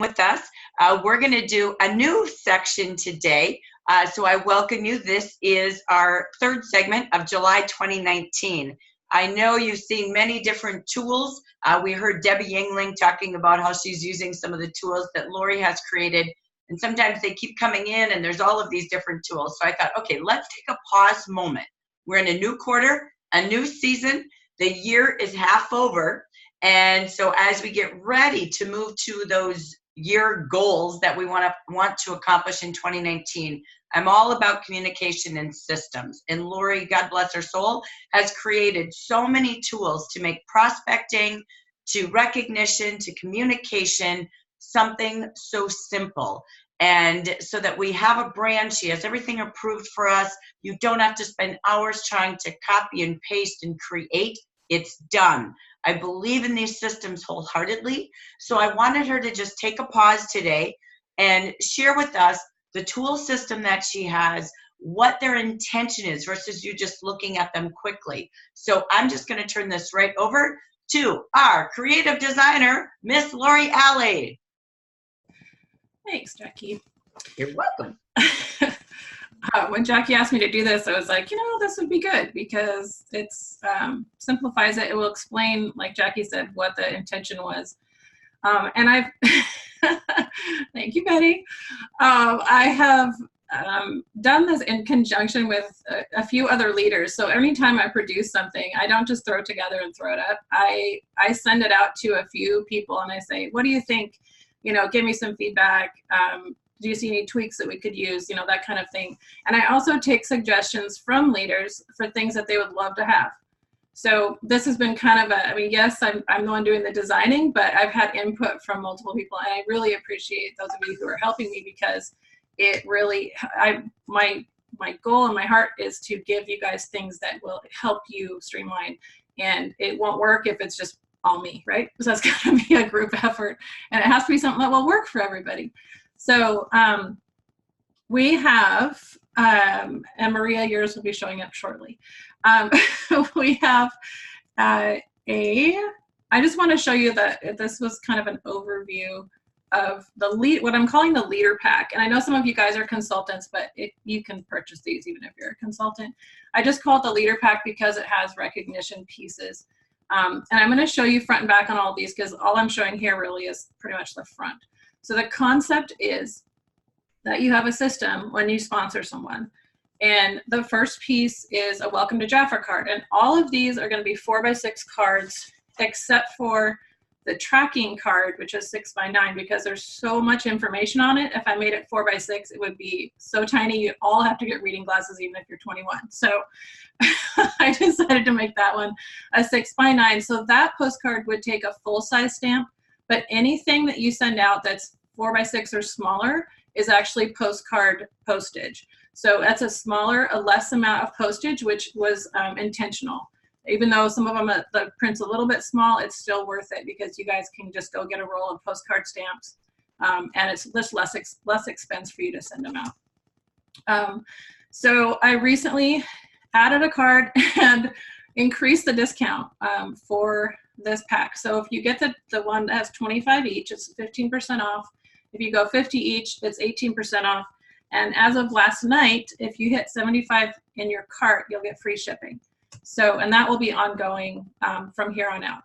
with us. We're going to do a new section today. So I welcome you. This is our third segment of July 2019. I know you've seen many different tools. We heard Debbie Yingling talking about how she's using some of the tools that Lori has created. And sometimes they keep coming in and there's all of these different tools. So I thought, okay, let's take a pause moment. We're in a new quarter, a new season. The year is half over. And so as we get ready to move to those year goals that we want to accomplish in 2019, I'm all about communication and systems. And Lori, God bless her soul, has created so many tools to make prospecting, to recognition, to communication, something so simple. And so that we have a brand, she has everything approved for us. You don't have to spend hours trying to copy and paste and create. It's done. I believe in these systems wholeheartedly. So I wanted her to just take a pause today and share with us the tool system that she has, what their intention is versus you just looking at them quickly. So I'm just going to turn this right over to our creative designer, Miss Lori Alley. Thanks, Jackie. You're welcome. When Jackie asked me to do this, I was like, this would be good because it simplifies it. It will explain, like Jackie said, what the intention was. And I've, thank you, Betty. I have done this in conjunction with a few other leaders. So anytime I produce something, I don't just throw it together and throw it up. I send it out to a few people and I say, what do you think? Give me some feedback. Do you see any tweaks that we could use? That kind of thing. And I also take suggestions from leaders for things that they would love to have. So this has been kind of yes, I'm the one doing the designing, but I've had input from multiple people, and I really appreciate those of you who are helping me because it really, my goal and my heart is to give you guys things that will help you streamline, and it won't work if it's just all me, right? So that's got to be a group effort, and it has to be something that will work for everybody. So we have, and Maria, yours will be showing up shortly. We have I just want to show you that this was kind of an overview of what I'm calling the leader pack. And I know some of you guys are consultants, but you can purchase these even if you're a consultant. I just call it the leader pack because it has recognition pieces. And I'm going to show you front and back on all of these because all I'm showing here really is pretty much the front. So the concept is that you have a system when you sponsor someone. And the first piece is a welcome to Jaffa card. And all of these are going to be 4x6 cards, except for the tracking card, which is 6x9, because there's so much information on it. If I made it 4x6, it would be so tiny, you all have to get reading glasses, even if you're 21. So I decided to make that one a 6x9. So that postcard would take a full-size stamp, but anything that you send out that's 4x6 or smaller is actually postcard postage. So that's a less amount of postage, which was intentional. Even though some of them, the print's a little bit small, it's still worth it because you guys can just go get a roll of postcard stamps, and it's just less expense for you to send them out. So I recently added a card and increased the discount for this pack. So if you get the one that has 25 each, it's 15% off. If you go 50 each, it's 18% off. And as of last night, if you hit 75 in your cart, you'll get free shipping. So, and that will be ongoing from here on out.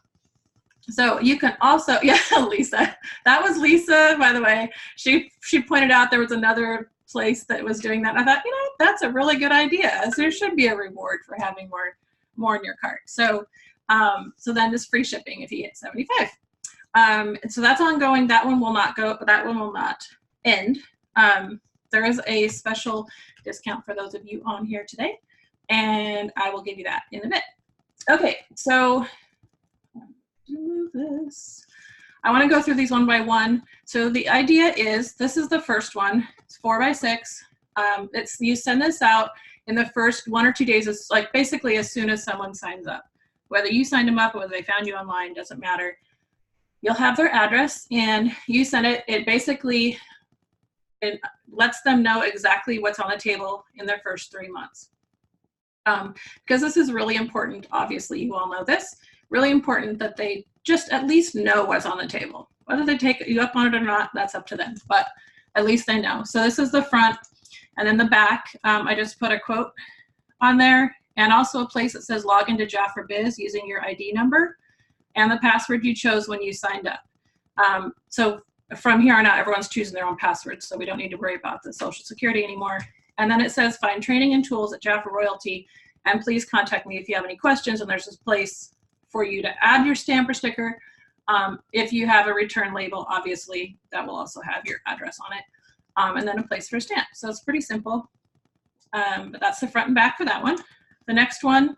So you can also, yeah, Lisa, that was Lisa, by the way. She pointed out there was another place that was doing that. I thought, that's a really good idea. So there should be a reward for having more in your cart. So, so then just free shipping if you hit 75. So that's ongoing. That one will not go. That one will not end. There is a special discount for those of you on here today, and I will give you that in a bit. Okay, so do this. I want to go through these one by one. So the idea is, this is the first one. It's 4x6. You send this out in the first 1 or 2 days. It's like basically as soon as someone signs up. Whether you signed them up or whether they found you online, doesn't matter. You'll have their address and you send it. It basically, it lets them know exactly what's on the table in their first 3 months. Because this is really important. Obviously, you all know this. Really important that they just at least know what's on the table. Whether they take you up on it or not, that's up to them, but at least they know. So this is the front, and then the back, I just put a quote on there, and also a place that says log into Jafra Biz using your ID number and the password you chose when you signed up. So from here on out, everyone's choosing their own passwords, so we don't need to worry about the Social Security anymore. And then it says find training and tools at Jafra Royalty, and please contact me if you have any questions. And there's this place for you to add your stamp or sticker. If you have a return label, obviously that will also have your address on it, and then a place for a stamp. So it's pretty simple. But that's the front and back for that one. The next one,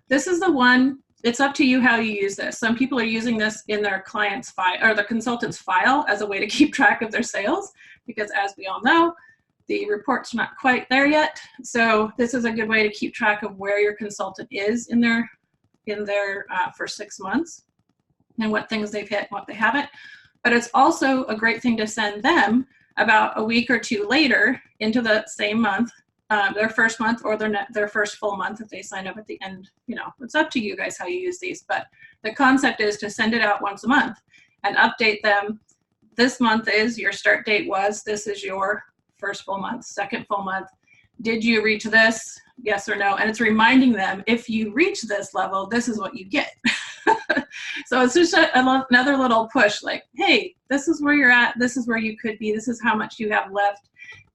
this is the one, it's up to you how you use this. Some people are using this in their client's file or the consultant's file as a way to keep track of their sales, because as we all know, the report's not quite there yet. So this is a good way to keep track of where your consultant is in their for 6 months and what things they've hit and what they haven't. But it's also a great thing to send them about a week or two later into the same month, their first month or their first full month if they sign up at the end. You know, it's up to you guys how you use these, but the concept is to send it out once a month and update them. This month is your start date was, this is your first full month, second full month. Did you reach this? Yes or no? And it's reminding them, if you reach this level, this is what you get. So it's just another little push, like, hey, this is where you're at. This is where you could be. This is how much you have left.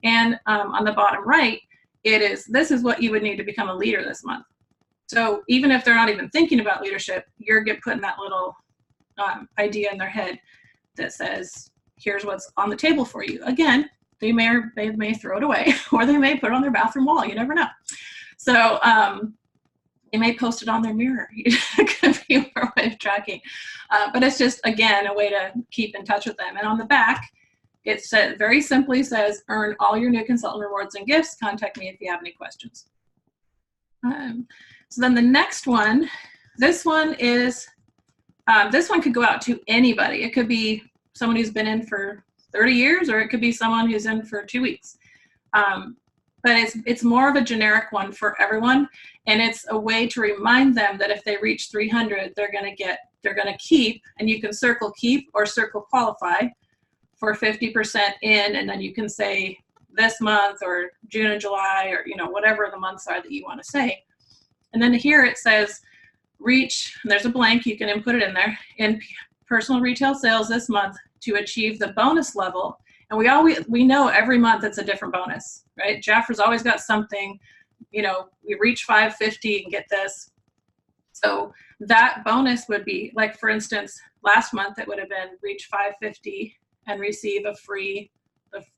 And on the bottom right, this is what you would need to become a leader this month. So even if they're not even thinking about leadership, you're putting that little idea in their head that says, here's what's on the table for you. Again, they may throw it away, or they may put it on their bathroom wall. You never know. So they may post it on their mirror. It could be a way of tracking. But it's just, again, a way to keep in touch with them. And on the back, it said, very simply says, earn all your new consultant rewards and gifts. Contact me if you have any questions. So then the next one, this one could go out to anybody. It could be someone who's been in for 30 years, or it could be someone who's in for 2 weeks. But it's more of a generic one for everyone. And it's a way to remind them that if they reach 300, they're going to keep, and you can circle keep or circle qualify for 50% in, and then you can say this month or June and July, or, you know, whatever the months are that you want to say. And then here it says reach, and there's a blank, you can input it in there, in personal retail sales this month to achieve the bonus level. And we know every month it's a different bonus, right? Jafra's always got something, you know, we reach 550 and get this. So that bonus would be, like, for instance, last month it would have been reach 550 and receive a free,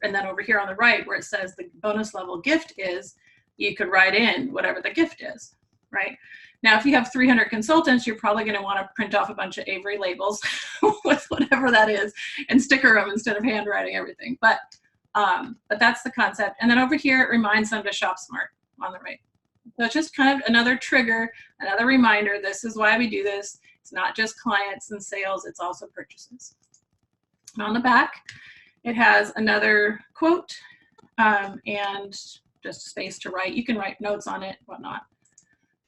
and then over here on the right where it says the bonus level gift is, you could write in whatever the gift is, right? Now, if you have 300 consultants, you're probably going to want to print off a bunch of Avery labels with whatever that is and sticker them instead of handwriting everything. But that's the concept. And then over here, it reminds them to shop smart on the right. So it's just kind of another trigger, another reminder. This is why we do this. It's not just clients and sales, it's also purchases. And on the back, it has another quote and just space to write. You can write notes on it, whatnot.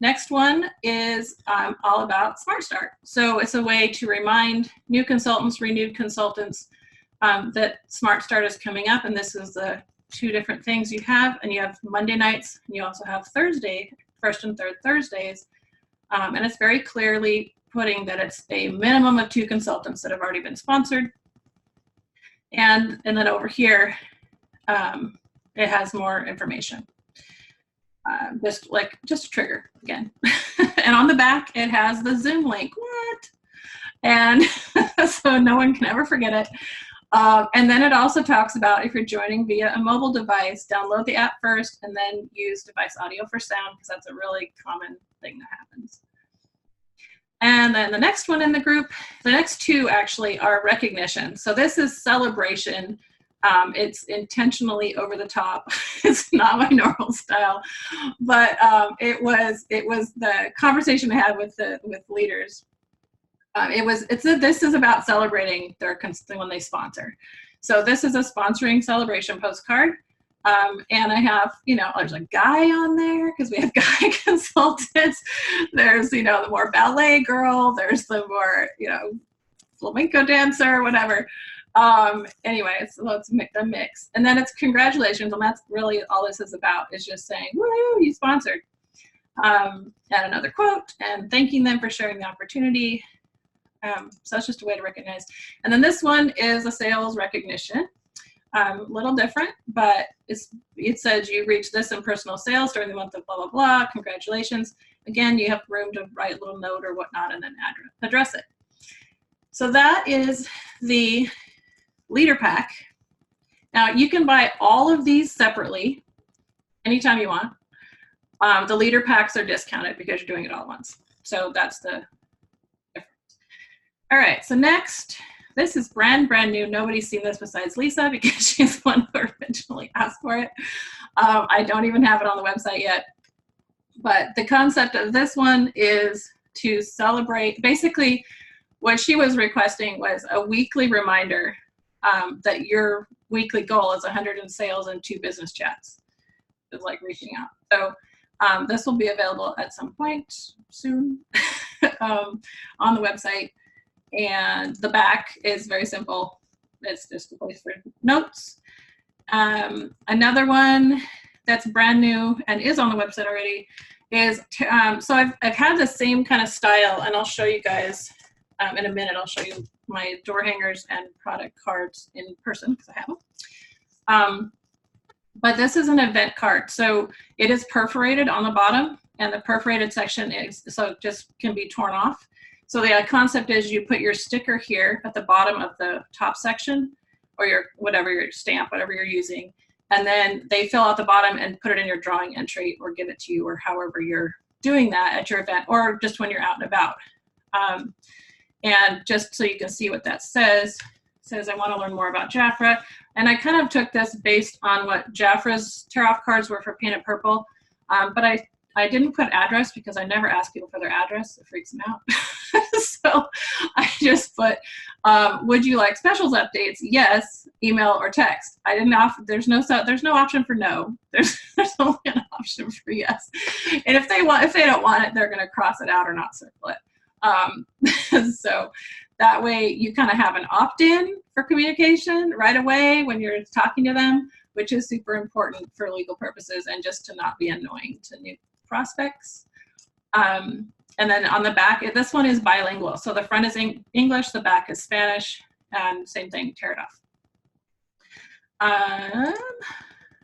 Next one is all about Smart Start. So it's a way to remind new consultants, renewed consultants that Smart Start is coming up, and this is the 2 different things you have. And you have Monday nights, and you also have Thursday, first and third Thursdays. And it's very clearly putting that it's a minimum of 2 consultants that have already been sponsored. And then over here, it has more information. Just a trigger again. And on the back, it has the Zoom link. What? And so no one can ever forget it. And then it also talks about if you're joining via a mobile device, download the app first and then use device audio for sound, because that's a really common thing that happens. And then the next one in the group, the next 2 actually are recognition. So this is celebration. It's intentionally over the top. It's not my normal style, but it was the conversation I had with leaders. This is about celebrating when they sponsor. So this is a sponsoring celebration postcard. And I have, there's a guy on there because we have guy consultants. There's, the more ballet girl. There's the more, flamenco dancer, whatever. Anyway, so it's a mix. And then it's congratulations, and that's really all this is about, is just saying, woo, you sponsored. And another quote, and thanking them for sharing the opportunity. So that's just a way to recognize. And then this one is a sales recognition. A little different, but it says you reached this in personal sales during the month of blah, blah, blah. Congratulations. Again, you have room to write a little note or whatnot and then address it. So that is the leader pack. Now you can buy all of these separately anytime you want. The leader packs are discounted because you're doing it all at once. So that's the difference. All right, so next, this is brand new. Nobody's seen this besides Lisa because she's the one who originally asked for it. I don't even have it on the website yet. But the concept of this one is to celebrate, basically what she was requesting was a weekly reminder that your weekly goal is 100 in sales and 2 business chats. It's like reaching out. So this will be available at some point soon on the website. And the back is very simple. It's just a place for notes. Another one that's brand new and is on the website already is, so I've had the same kind of style, and I'll show you guys in a minute. I'll show you my door hangers and product cards in person because I have them. But this is an event card. So it is perforated on the bottom, and the perforated section is, so it just can be torn off. So the concept is you put your sticker here at the bottom of the top section, or your whatever your stamp, whatever you're using, and then they fill out the bottom and put it in your drawing entry or give it to you, or however you're doing that at your event, or just when you're out and about. And just so you can see what that says, it says, I want to learn more about Jafra. And I kind of took this based on what Jafra's tear-off cards were for Painted Purple, but I didn't put address because I never ask people for their address. It freaks them out. So I just put, would you like specials updates? Yes, email or text. I didn't offer, there's no option for no. There's only an option for yes. And if they don't want it, they're gonna cross it out or not circle it. So that way you kind of have an opt-in for communication right away when you're talking to them, which is super important for legal purposes and just to not be annoying to new prospects. And then on the back, this one is bilingual. So the front is English, the back is Spanish, and same thing, tear it off.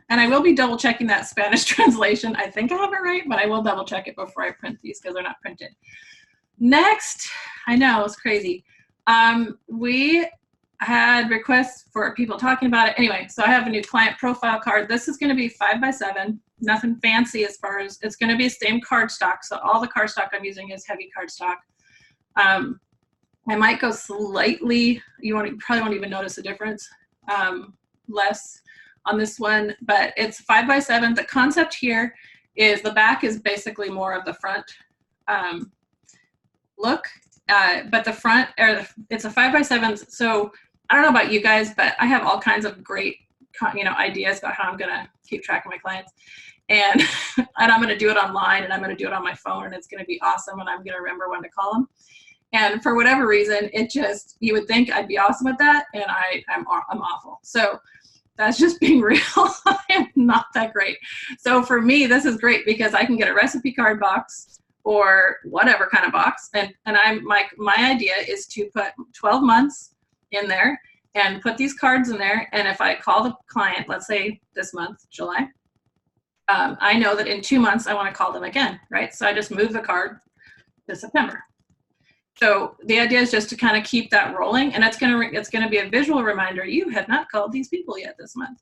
And I will be double checking that Spanish translation. I think I have it right, but I will double check it before I print these because they're not printed. Next, I know, it's crazy. We had requests for people talking about it. Anyway, so I have a new client profile card. This is gonna be 5x7. Nothing fancy as far as, it's gonna be same cardstock. So all the cardstock I'm using is heavy cardstock. I might go slightly, you probably won't even notice a difference, less on this one, but it's 5x7. The concept here is the back is basically more of the front look, but the front, it's a 5x7. So I don't know about you guys, but I have all kinds of great, ideas about how I'm gonna keep track of my clients, and I'm gonna do it online, and I'm gonna do it on my phone, and it's gonna be awesome, and I'm gonna remember when to call them. And for whatever reason, it just, you would think I'd be awesome at that, and I'm awful. So that's just being real. I am not that great. So for me, this is great because I can get a recipe card box or whatever kind of box, and my idea is to put 12 months in there and put these cards in there. And if I call the client, let's say this month, July, I know that in 2 months I want to call them again, right? So I just move the card to September. So the idea is just to kind of keep that rolling, and it's gonna be a visual reminder, you have not called these people yet this month.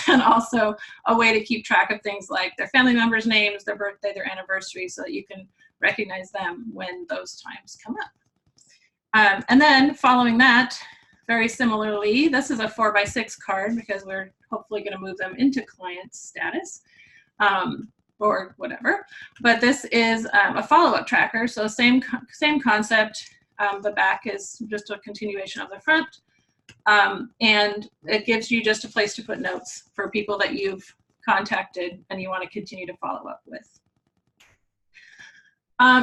And also a way to keep track of things like their family members' names, their birthday, their anniversary, so that you can recognize them when those times come up. And then following that, very similarly, this is a 4x6 card because we're hopefully going to move them into client status or whatever. But this is a follow-up tracker, so same concept. The back is just a continuation of the front. And it gives you just a place to put notes for people that you've contacted and you want to continue to follow up with.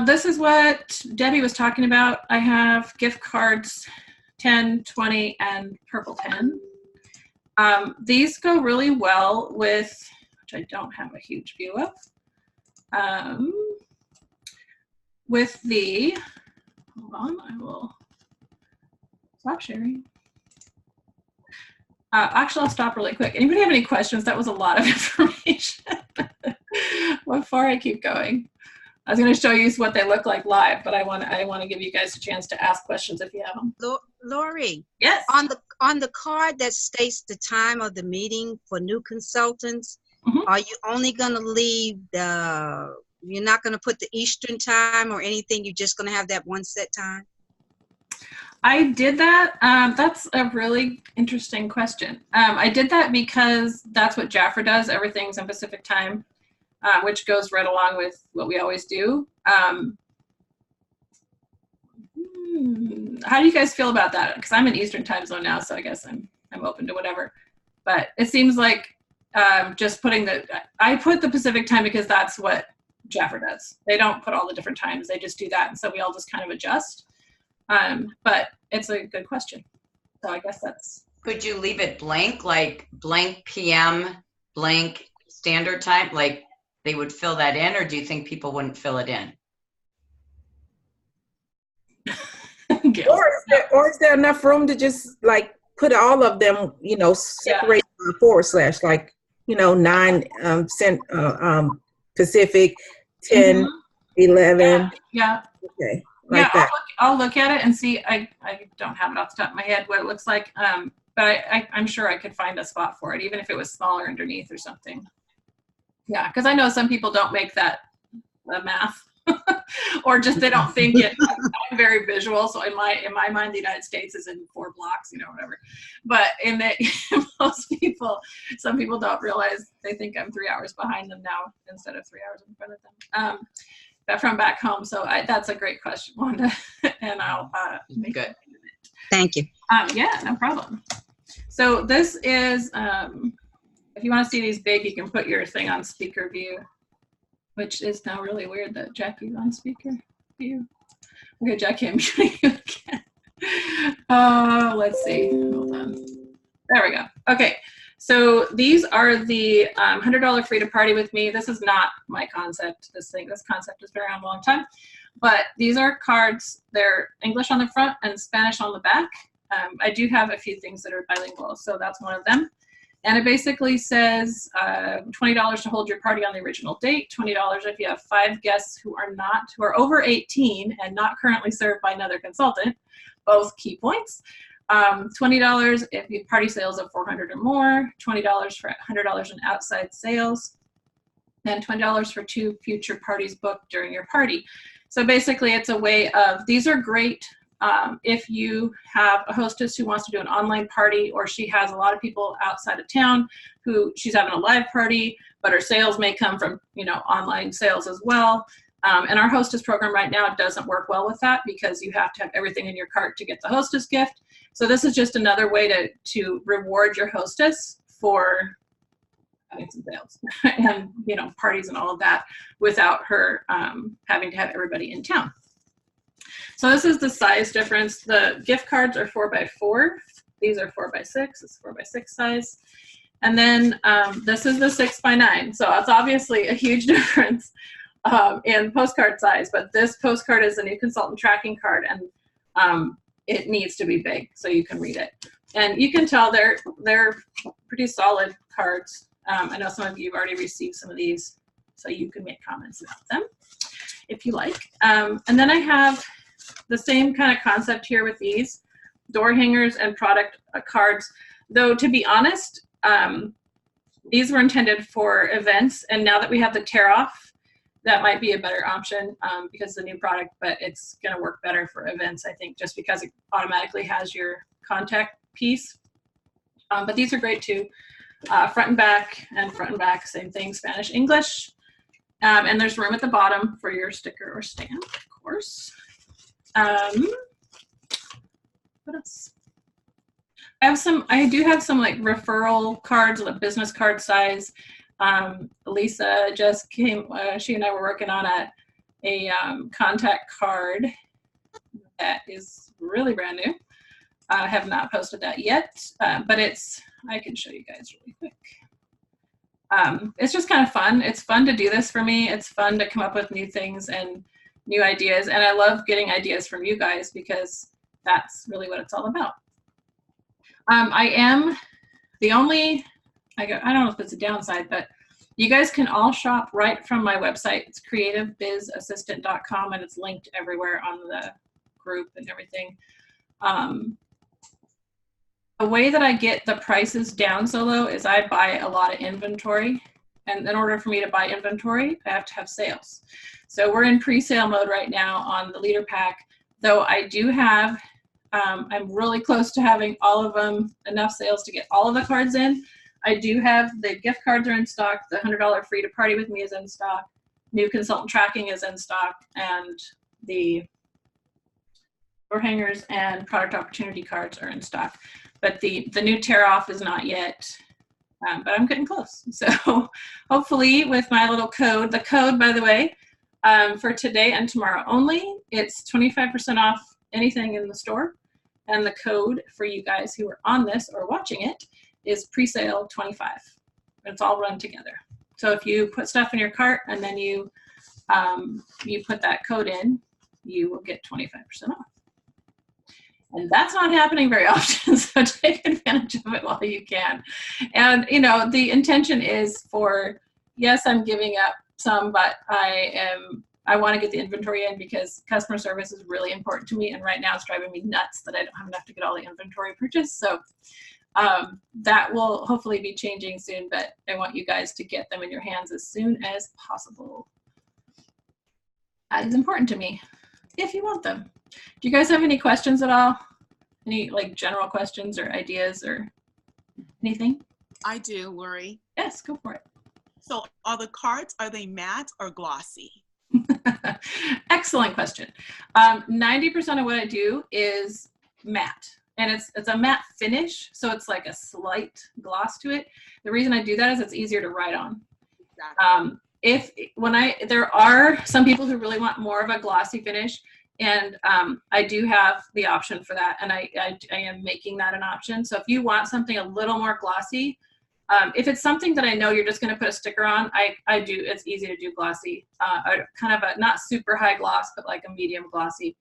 This is what Debbie was talking about. I have gift cards, 10, 20, and purple pen. These go really well with, which I don't have a huge view of, with the, hold on, I will stop sharing. Actually, I'll stop really quick. Anybody have any questions? That was a lot of information before I keep going. I was going to show you what they look like live, but I want to give you guys a chance to ask questions if you have them. Lori. Yes. On the card that states the time of the meeting for new consultants, are you only going to leave you're not going to put the Eastern time or anything? You're just going to have that one set time? I did that. That's a really interesting question. I did that because that's what Jaffer does. Everything's in Pacific time. Which goes right along with what we always do. How do you guys feel about that? Because I'm in Eastern time zone now, so I guess I'm open to whatever. But it seems like just putting I put the Pacific time because that's what Jaffer does. They don't put all the different times. They just do that, and so we all just kind of adjust. But it's a good question. So I guess that's. Could you leave it blank, like blank PM, blank standard time, like? They would fill that in, or do you think people wouldn't fill it in? Or is there enough room to just like put all of them, separate by / like, 9 Pacific, 10, 11. Yeah. Okay. Like yeah, that. I'll look at it and see. I don't have it off the top of my head what it looks like, but I'm sure I could find a spot for it, even if it was smaller underneath or something. Yeah, because I know some people don't make that math, or just they don't think it. I'm very visual, so in my mind, the United States is in 4 blocks, whatever. But some people don't realize. They think I'm 3 hours behind them now instead of 3 hours in front of them. But from back home, so that's a great question, Wanda, and I'll make good. Thank you. Yeah, no problem. So this is. If you want to see these big, you can put your thing on speaker view, which is now really weird that Jackie's on speaker view. Okay, Jackie, I'm muting you again. Let's see. Hold on. There we go. Okay, so these are the $100 free to party with me. This is not my concept. This concept has been around a long time, but these are cards. They're English on the front and Spanish on the back. I do have a few things that are bilingual, so that's one of them. And it basically says $20 to hold your party on the original date, $20 if you have 5 guests who are over 18 and not currently served by another consultant, both key points. $20 if you have party sales of 400 or more, $20 for $100 in outside sales, and $20 for 2 future parties booked during your party. So basically it's a way of, these are great if you have a hostess who wants to do an online party, or she has a lot of people outside of town who she's having a live party, but her sales may come from, online sales as well. And our hostess program right now doesn't work well with that because you have to have everything in your cart to get the hostess gift. So this is just another way to reward your hostess for having some sales and, parties and all of that without her having to have everybody in town. So this is the size difference. The gift cards are 4x4. These are 4x6. It's 4x6 size. And then this is the 6x9. So it's obviously a huge difference in postcard size. But this postcard is a new consultant tracking card, and it needs to be big so you can read it. And you can tell they're pretty solid cards. I know some of you have already received some of these, so you can make comments about them if you like. And then I have the same kind of concept here with these door hangers and product cards, though to be honest, these were intended for events, and now that we have the tear off, that might be a better option because it's a new product, but it's going to work better for events, I think, just because it automatically has your contact piece. But these are great too. Front and back, same thing, Spanish, English. And there's room at the bottom for your sticker or stamp, of course. What else? I do have some like referral cards, like business card size. Lisa just came, she and I were working on a contact card that is really brand new. I have not posted that yet, but I can show you guys really quick. It's just kind of fun. It's fun to do this for me. It's fun to come up with new things and new ideas. And I love getting ideas from you guys because that's really what it's all about. I am the only, I don't know if it's a downside, but you guys can all shop right from my website. It's creativebizassistant.com, and it's linked everywhere on the group and everything. The way that I get the prices down so low is I buy a lot of inventory. And in order for me to buy inventory, I have to have sales. So we're in pre-sale mode right now on the leader pack, though I do have, I'm really close to having all of them, enough sales to get all of the cards in. I do have the gift cards are in stock. The $100 free to party with me is in stock. New consultant tracking is in stock, and the door hangers and product opportunity cards are in stock. But the new tear off is not yet, but I'm getting close. So hopefully with my little code, the code, by the way, for today and tomorrow only, it's 25% off anything in the store. And the code for you guys who are on this or watching it is pre-sale 25. It's all run together. So if you put stuff in your cart and then you put that code in, you will get 25% off. And that's not happening very often, so take advantage of it while you can. And, you know, the intention is for, yes, I'm giving up some, but I want to get the inventory in because customer service is really important to me. And right now it's driving me nuts that I don't have enough to get all the inventory purchased. So that will hopefully be changing soon, but I want you guys to get them in your hands as soon as possible. That is important to me, if you want them. Do you guys have any questions at all? Any like general questions or ideas or anything? I do, Lori. Yes, go for it. So are the cards, are they matte or glossy? Excellent question. 90% of what I do is matte, and it's a matte finish, so it's like a slight gloss to it. The reason I do that is it's easier to write on. Exactly. There are some people who really want more of a glossy finish, and I do have the option for that, and I am making that an option. So if you want something a little more glossy, if it's something that I know you're just going to put a sticker on, I do. It's easy to do glossy, kind of a not super high gloss, but like a medium glossy,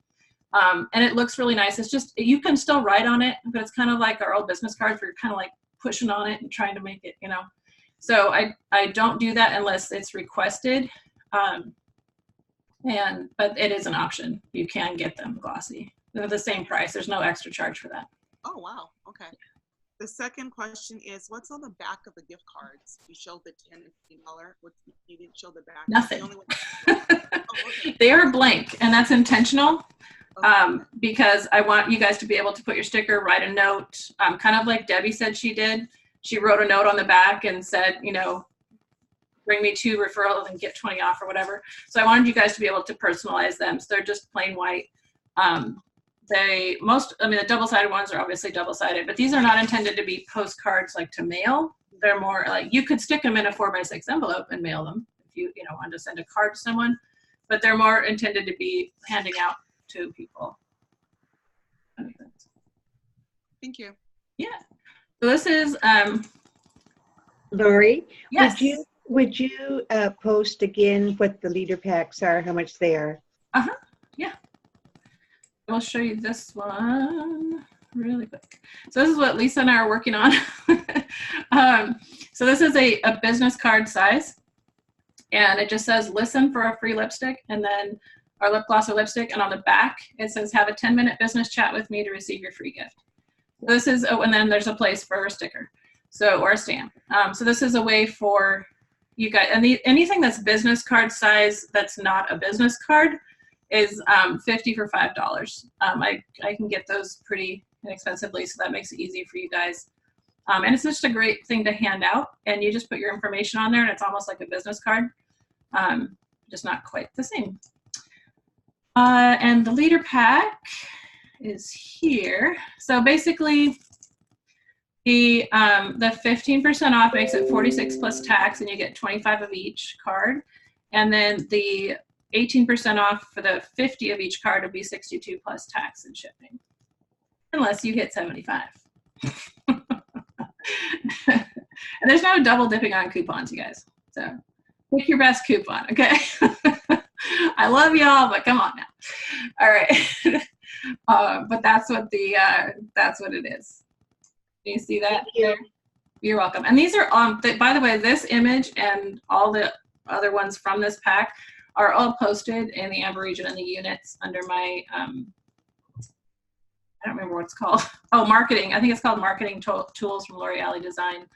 and it looks really nice. It's just you can still write on it, but it's kind of like our old business cards where you're kind of like pushing on it and trying to make it, you know. So I don't do that unless it's requested. But it is an option. You can get them glossy. They're the same price. There's no extra charge for that. Oh, wow. Okay. The second question is, what's on the back of the gift cards? You showed the $10 and $15. You didn't show the back. Nothing. Okay. They are blank, and that's intentional. Okay. Because I want you guys to be able to put your sticker, write a note, kind of like Debbie said she did. She wrote a note on the back and said, you know, bring me 2 referrals and get 20 off or whatever. So I wanted you guys to be able to personalize them. So they're just plain white. The double-sided ones are obviously double-sided, but these are not intended to be postcards like to mail. They're more like, you could stick them in a 4x6 envelope and mail them if you wanted to send a card to someone, but they're more intended to be handing out to people. Thank you. Yeah. So this is, Lori, yes. would you post again what the leader packs are, how much they are? Yeah. I'll show you this one really quick. So this is what Lisa and I are working on. So this is a business card size, and it just says listen for a free lipstick, and then our lip gloss or lipstick, and on the back it says have a 10-minute business chat with me to receive your free gift. So this is, and then there's a place for a sticker, or a stamp. So this is a way for you guys, and anything that's business card size that's not a business card is 50 for $5. I can get those pretty inexpensively, so that makes it easy for you guys. And it's just a great thing to hand out, and you just put your information on there, and it's almost like a business card, just not quite the same. And the leader pack is here. So basically, the 15% off makes it 46 plus tax, and you get 25 of each card. And then the 18% off for the 50 of each card would be 62 plus tax and shipping, unless you hit 75. And there's no double dipping on coupons, you guys. So pick your best coupon, okay? I love y'all, but come on now. All right. But that's what it is. Do you see that? Thank you. You're welcome. And these are by the way, this image and all the other ones from this pack are all posted in the Amber region and the units under my I don't remember what it's called. Oh, marketing. I think it's called Marketing Tools from Lori Alley Design.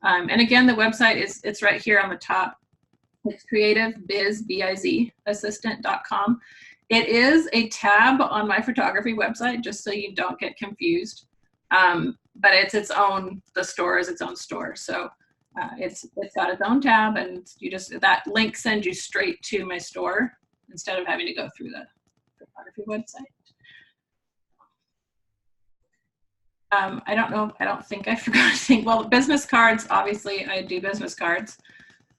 And again, the website it's right here on the top. It's creativebizzassistant.com. It is a tab on my photography website, just so you don't get confused. But it's its own. The store is its own store, so it's got its own tab, and that link sends you straight to my store instead of having to go through the photography website. I don't think I forgot anything. Well, business cards, obviously I do business cards.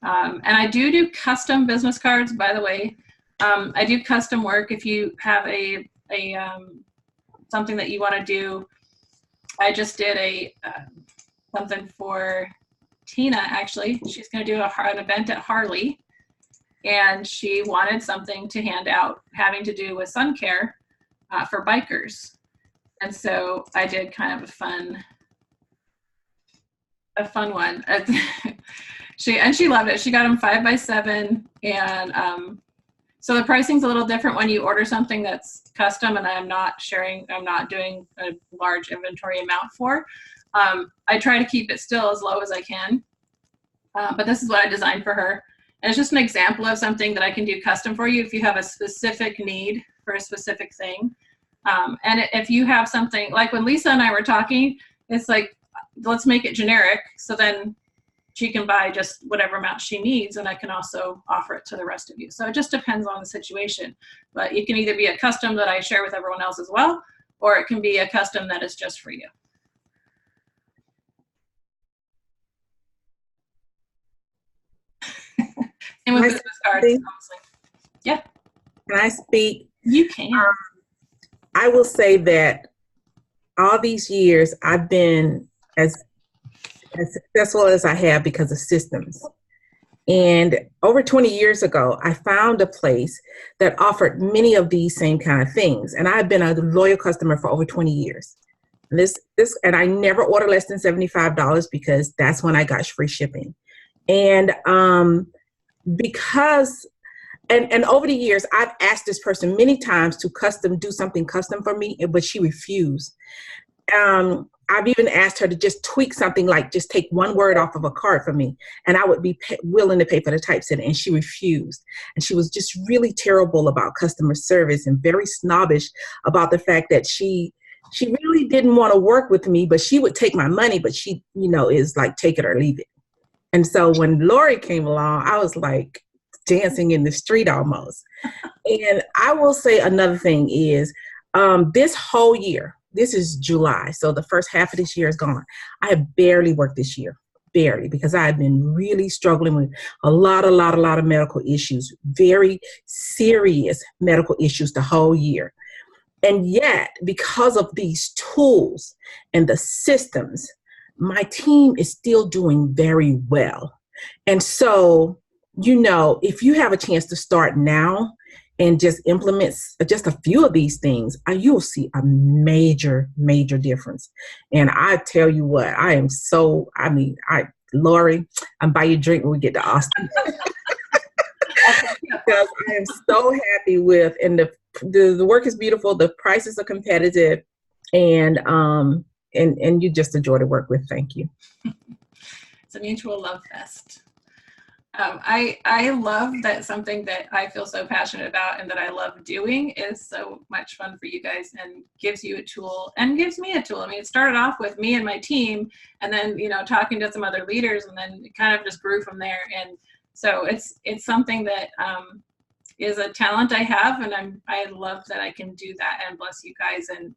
And I do custom business cards, by the way. I do custom work. If you have something that you want to do, I just did something for Tina, actually. She's going to do an event at Harley, and she wanted something to hand out having to do with sun care for bikers. And so I did kind of a fun one. She loved it. She got them 5x7, and so the pricing's a little different when you order something that's custom, and I'm not doing a large inventory amount for. I try to keep it still as low as I can, but this is what I designed for her. And it's just an example of something that I can do custom for you if you have a specific need for a specific thing. And if you have something, like when Lisa and I were talking, it's like, let's make it generic, so then she can buy just whatever amount she needs, and I can also offer it to the rest of you. So it just depends on the situation. But it can either be a custom that I share with everyone else as well, or it can be a custom that is just for you. And with business cards, obviously. Yeah. Can I speak? You can. I will say that all these years I've been as successful as I have because of systems. And over 20 years ago, I found a place that offered many of these same kind of things. And I've been a loyal customer for over 20 years. And I never order less than $75 because that's when I got free shipping. And And over the years, I've asked this person many times to do something custom for me, but she refused. I've even asked her to just tweak something, like just take one word off of a card for me, and I would be willing to pay for the typesetting, and she refused. And she was just really terrible about customer service and very snobbish about the fact that she really didn't want to work with me, but she would take my money, but she, is like, take it or leave it. And so when Lori came along, I was like dancing in the street almost. And I will say another thing is this whole year, this is July, so the first half of this year is gone. I have barely worked this year, barely, because I've been really struggling with a lot of medical issues, very serious medical issues the whole year. And yet, because of these tools and the systems, my team is still doing very well. And so, if you have a chance to start now and just implement just a few of these things, you'll see a major, major difference. And I tell you what, Lori, I'm buy you a drink when we get to Austin. Because I am so happy with, and the work is beautiful, the prices are competitive, and you just enjoy to work with. Thank you. It's a mutual love fest. I love that something that I feel so passionate about and that I love doing is so much fun for you guys and gives you a tool and gives me a tool. I mean, it started off with me and my team, and then, talking to some other leaders, and then it kind of just grew from there. And so it's something that is a talent I have, and I love that I can do that and bless you guys and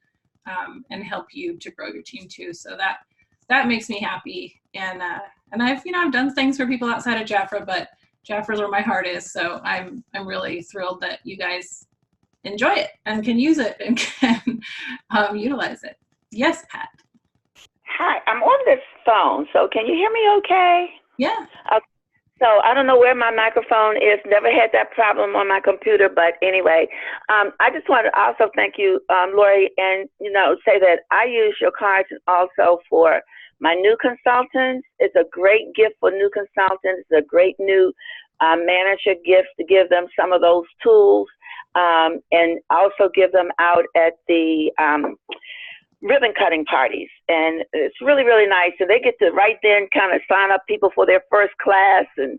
help you to grow your team too. So that makes me happy. And I've done things for people outside of Jafra, but Jaffers where my heart is. So I'm really thrilled that you guys enjoy it and can use it and can utilize it. Yes, Pat. Hi, I'm on this phone, so can you hear me okay? Yeah. So I don't know where my microphone is. Never had that problem on my computer, but anyway, I just wanted to also thank you, Lori, and say that I use your cards also for my new consultants. It's a great gift for new consultants. It's a great new manager gift to give them some of those tools, and also give them out at the ribbon cutting parties. And it's really, really nice. So they get to right then kind of sign up people for their first class and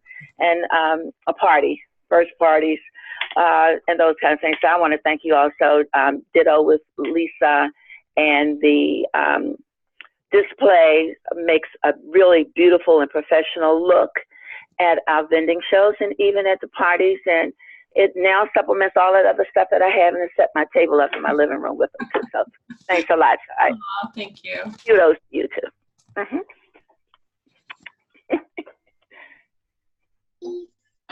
a party, first parties, and those kind of things. So I want to thank you also. Ditto with Lisa, and the display makes a really beautiful and professional look at our vending shows and even at the parties. And it now supplements all that other stuff that I have, and to set my table up in my living room with them too. So thanks a lot. Thank you. Kudos to you too.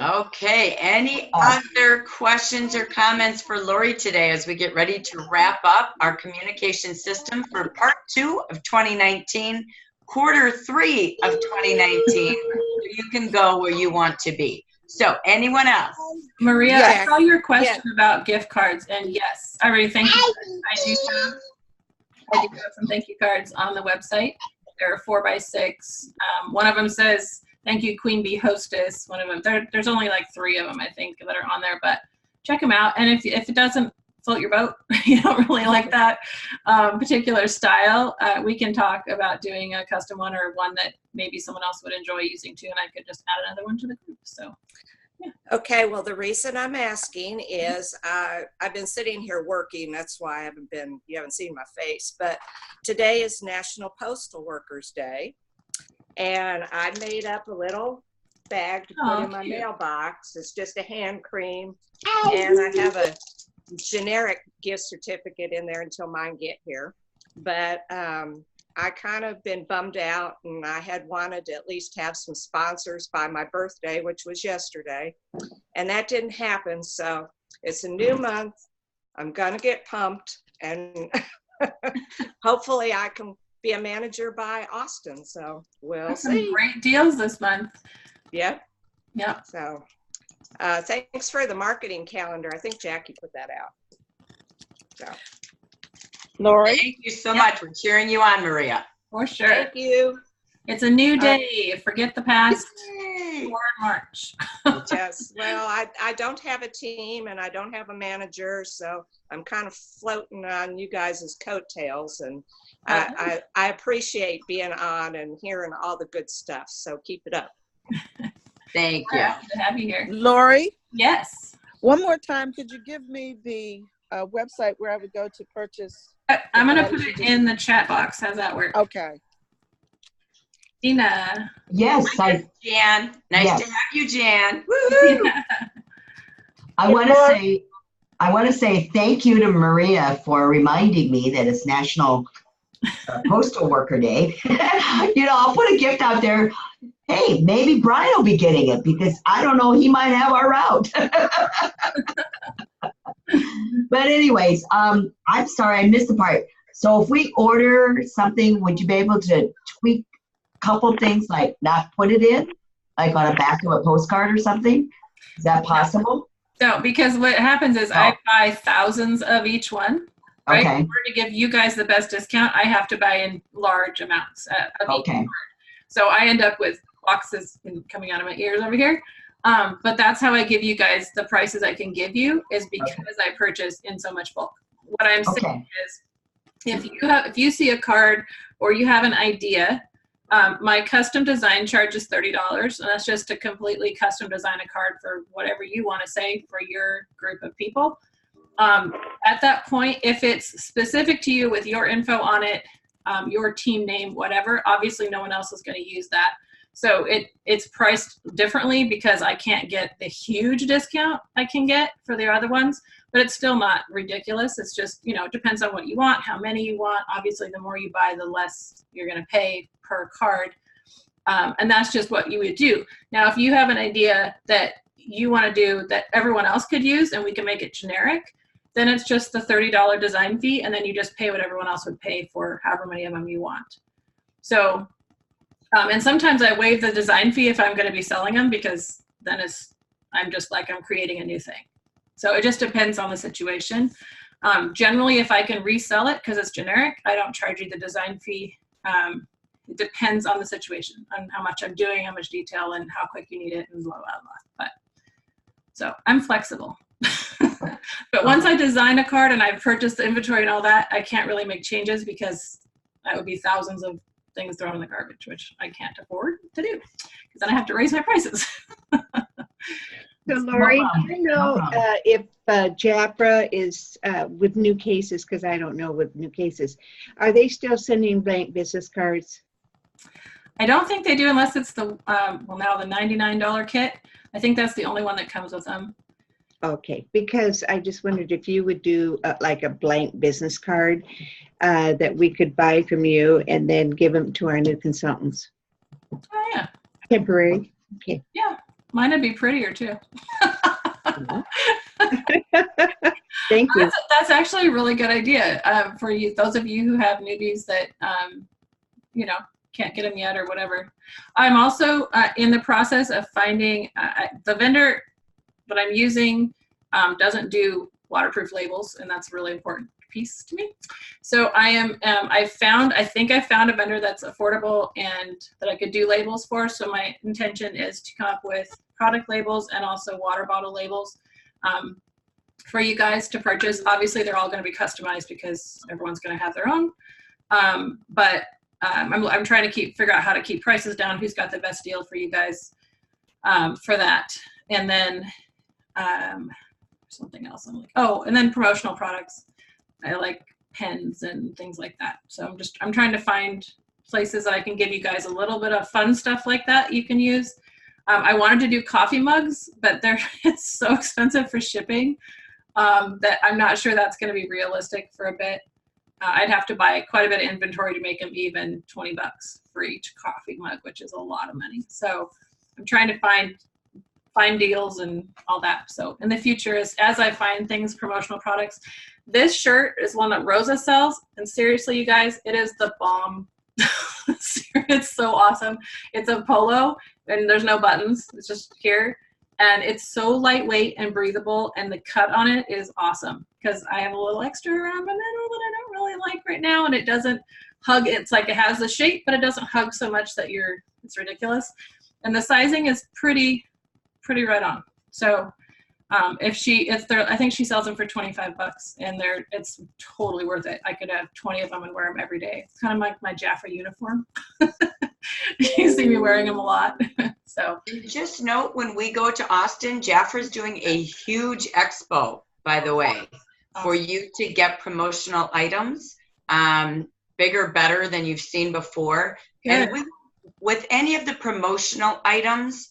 Okay, any other questions or comments for Lori today as we get ready to wrap up our communication system for part 2 of 2019, quarter 3 of 2019, you can go where you want to be. So anyone else? Maria, Yes. I saw your question about gift cards, and yes, I already thank you. I do have some thank you cards on the website. They're 4x6. One of them says, "Thank you, Queen Bee Hostess." One of them, there's only like 3 of them, I think, that are on there, but check them out. And if it doesn't float your boat, you don't really like that particular style, we can talk about doing a custom one, or one that maybe someone else would enjoy using too, and I could just add another one to the group. So yeah. Okay, well, the reason I'm asking is I've been sitting here working. That's why you haven't seen my face. But today is National Postal Workers Day. And I made up a little bag to put in my mailbox. It's just a hand cream. And I have a generic gift certificate in there until mine get here. But I kind of been bummed out, and I had wanted to at least have some sponsors by my birthday, which was yesterday, and that didn't happen. So it's a new month. I'm gonna get pumped, and hopefully I can be a manager by Austin. So we'll see. Some great deals this month. Yep. Yep. So thanks for the marketing calendar. I think Jackie put that out. So. Lori? Thank you so much. We're cheering you on, Maria. For sure. Thank you. It's a new day. Forget the past. Forward march. Yes. Well, I don't have a team, and I don't have a manager, so I'm kind of floating on you guys' coattails, and I appreciate being on and hearing all the good stuff. So keep it up. Thank you. Happy to have you here. Lori, Yes. one more time, could you give me the website where I would go to purchase? I'm going to put it in the chat box. How's that work? Okay. Dina. Yes, Jan. Nice Yes. to have you, Jan. Woo-hoo. I want to say thank you to Maria for reminding me that it's National Postal Worker Day. I'll put a gift out there. Hey, maybe Brian will be getting it, because I don't know, he might have our route. But anyways, I'm sorry, I missed the part. So if we order something, would you be able to tweak a couple things, like not put it in, like on a back of a postcard or something? Is that possible? So, because what happens is I buy thousands of each one, right? Okay. In order to give you guys the best discount, I have to buy in large amounts of each card. So I end up with boxes coming out of my ears over here. But that's how I give you guys the prices I can give you, is because I purchase in so much bulk. What I'm saying is, if you see a card or you have an idea, my custom design charge is $30, and that's just to completely custom design a card for whatever you want to say for your group of people. At that point, if it's specific to you with your info on it, your team name, whatever, obviously no one else is going to use that. So it's priced differently, because I can't get the huge discount I can get for the other ones, but it's still not ridiculous. It's just, it depends on what you want, how many you want. Obviously, the more you buy, the less you're going to pay per card. And that's just what you would do. Now, if you have an idea that you want to do that everyone else could use and we can make it generic, then it's just the $30 design fee, and then you just pay what everyone else would pay for however many of them you want. So, and sometimes I waive the design fee if I'm going to be selling them, because then I'm just like, I'm creating a new thing. So it just depends on the situation. Generally, if I can resell it because it's generic, I don't charge you the design fee. It depends on the situation, on how much I'm doing, how much detail, and how quick you need it, and blah, blah, blah. But so I'm flexible. But once I design a card and I've purchased the inventory and all that, I can't really make changes, because that would be thousands of things thrown in the garbage, which I can't afford to do, because then I have to raise my prices. So Lori, do you know if Jafra is with new cases, because I don't know with new cases, are they still sending blank business cards? I don't think they do, unless it's the, well, now the $99 kit. I think that's the only one that comes with them. Okay, because I just wondered if you would do like a blank business card that we could buy from you and then give them to our new consultants. Oh, yeah. Temporary. Okay. Yeah, mine would be prettier too. Thank you. That's actually a really good idea for you, those of you who have newbies that, you know, can't get them yet or whatever. I'm also in the process of finding the vendor that I'm using doesn't do waterproof labels, and that's a really important piece to me. So I think I found a vendor that's affordable and that I could do labels for. So my intention is to come up with product labels and also water bottle labels for you guys to purchase. Obviously, they're all going to be customized because everyone's going to have their own. But I'm trying to figure out how to keep prices down. Who's got the best deal for you guys for that? And then something else. I'm like, oh, and then promotional products. I like pens and things like that. So I'm trying to find places that I can give you guys a little bit of fun stuff like that you can use. I wanted to do coffee mugs, but it's so expensive for shipping that I'm not sure that's going to be realistic for a bit. I'd have to buy quite a bit of inventory to make them even $20 for each coffee mug, which is a lot of money. So I'm trying to find deals and all that. So in the future, as I find things, promotional products, this shirt is one that Rosa sells. And seriously, you guys, it is the bomb. It's so awesome. It's a polo and there's no buttons. It's just here. And it's so lightweight and breathable. And the cut on it is awesome, because I have a little extra around my middle that I don't really like right now. And it doesn't hug. It's like it has the shape, but it doesn't hug so much that it's ridiculous. And the sizing is pretty right on. So I think she sells them for $25, and it's totally worth it. I could have 20 of them and wear them every day. It's kind of like my Jafra uniform. You see me wearing them a lot. So just note, when we go to Austin, Jafra's doing a huge expo, by the way, for you to get promotional items, bigger, better than you've seen before. Good. And with any of the promotional items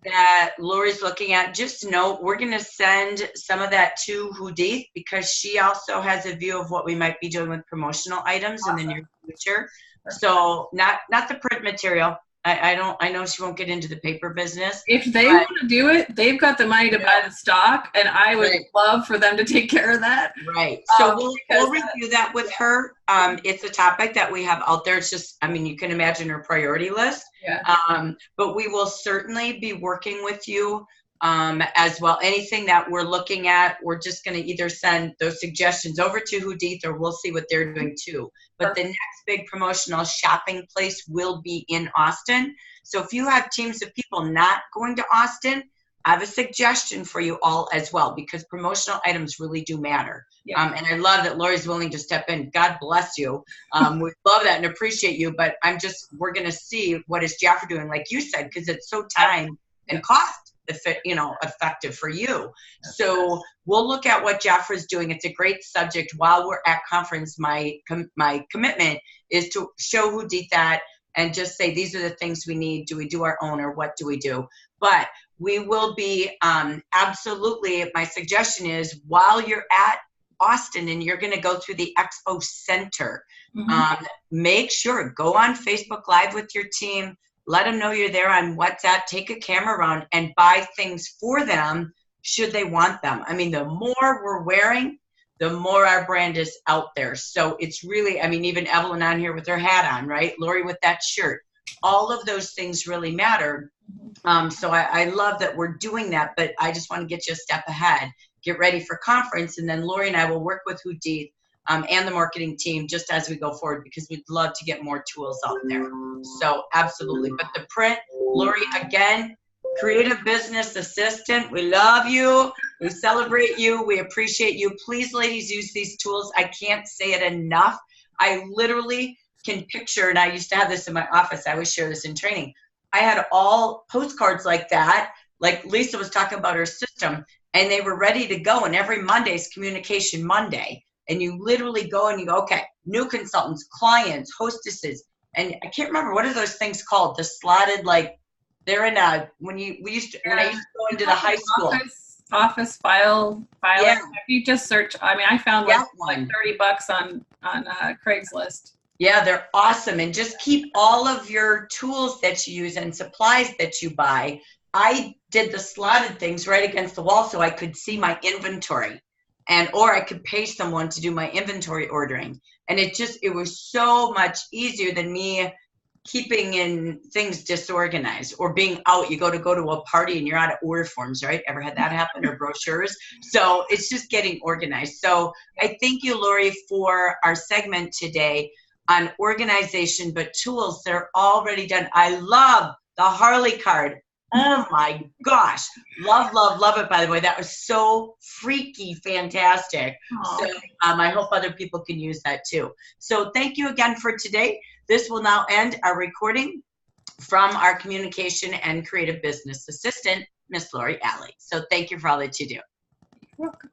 that Lori's looking at, just note, we're going to send some of that to Hudith, because she also has a view of what we might be doing with promotional items in the near future. So not the print material. I know she won't get into the paper business. If they want to do it, they've got the money to buy the stock, and I would love for them to take care of that. Right. So we'll review that with her. It's a topic that we have out there. It's just, I mean, you can imagine her priority list. Yeah. But we will certainly be working with you as well. Anything that we're looking at, we're just going to either send those suggestions over to Hudith, or we'll see what they're doing too. But the next big promotional shopping place will be in Austin. So if you have teams of people not going to Austin, I have a suggestion for you all as well, because promotional items really do matter. Yeah. And I love that Lori's willing to step in. God bless you. We love that and appreciate you. But we're going to see what is Jafra doing, like you said, because it's so time and cost effective for you. So we'll look at what Jafra is doing. It's a great subject. While we're at conference, my commitment is to show Hudith that and just say, these are the things we need. Do we do our own, or what do we do? But we will be absolutely, my suggestion is, while you're at Austin and you're going to go through the Expo Center, make sure, go on Facebook Live with your team, let them know you're there on WhatsApp, take a camera around and buy things for them should they want them. I mean, the more we're wearing, the more our brand is out there. So it's really, I mean, even Evelyn on here with her hat on, right? Lori with that shirt. All of those things really matter. So I love that we're doing that, but I just want to get you a step ahead. Get ready for conference, and then Lori and I will work with Houdith and the marketing team just as we go forward, because we'd love to get more tools out there. So absolutely. But the print, Lori, again, creative business assistant, we love you. We celebrate you. We appreciate you. Please, ladies, use these tools. I can't say it enough. I literally can picture, and I used to have this in my office. I always share this in training. I had all postcards like that, like Lisa was talking about her system, and they were ready to go. And every Monday is Communication Monday. And you literally go and you go, okay, new consultants, clients, hostesses. And I can't remember, what are those things called? The slotted, like, they're in a, when I used to go into the high school. Office file. Yeah. If you just search, I mean, I found like $30 on Craigslist. Yeah, they're awesome. And just keep all of your tools that you use and supplies that you buy. I did the slotted things right against the wall so I could see my inventory, or I could pay someone to do my inventory ordering. And it was so much easier than me keeping in things disorganized or being out. You go to a party and you're out of order forms, right? Ever had that happen, or brochures? So it's just getting organized. So I thank you, Lori, for our segment today on organization, but tools, they're already done. I love the Harley card. Oh my gosh. Love, love, love it, by the way. That was so freaky fantastic. Aww. So I hope other people can use that too. So thank you again for today. This will now end our recording from our communication and creative business assistant, Miss Lori Alley. So thank you for all that you do. You're welcome.